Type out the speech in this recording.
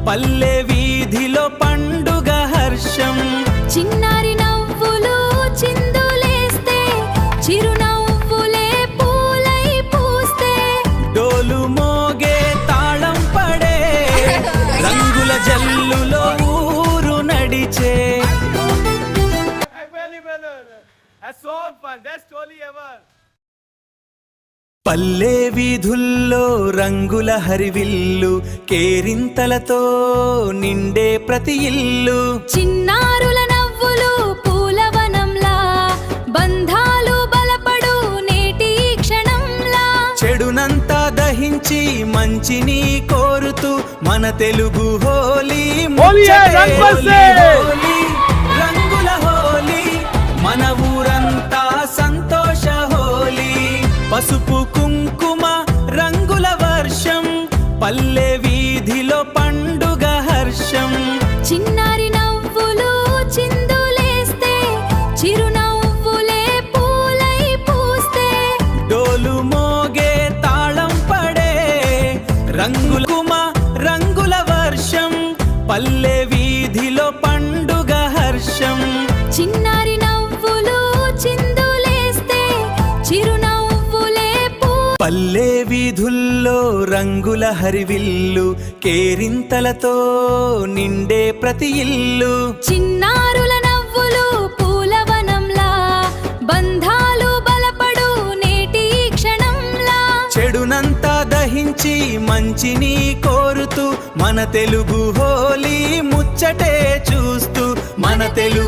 పల్లె వీధిలో పండుగ హర్షం చిన్నారి నవ్వులు చిందులేస్తే చిరునవ్వులే పూలై పూస్తే డోలు మోగే తాళం పడే రంగుల జల్లులో ఊరు నడిచే పల్లె వీధుల్లో రంగుల హరివిల్లు కేరింతలతో నిండే ప్రతి ఇల్లు చిన్నారుల నవ్వులు పూలవనంలా బంధాలు బలపడు నేటి క్షణంలా చెడునంతా దహించి మంచిని కోరుతూ మన తెలుగు హోలీ ముచ్చటే హోలీ, రంగుల హోలీ మన ఊరంతా సంతోష హోలీ పసుపు కుంకుమ రంగుల వర్షం పల్లె వీధిలో పండుగ హర్షం చిన్నారి నవ్వులు చిందులేస్తే చిరునవ్వులే పూలై పూస్తే డోలు మోగే తాళం పడే రంగుల వర్షం పల్లె వీధిలో పండుగ హర్షం చిన్నారి నవ్వులు చిందులేస్తే చిరునవ్వులే పల్లె వీధుల్లో రంగుల హరివిల్లు కేరింతలతో నిండే ప్రతి ఇల్లు చిన్నారుల నవ్వులు పూలవనంలా బంధాలు బలపడు నేటి క్షణంలా చెడునంతా దహించి మంచిని కోరుతూ మన తెలుగు హోలీ ముచ్చటే చూస్తూ మన తెలుగు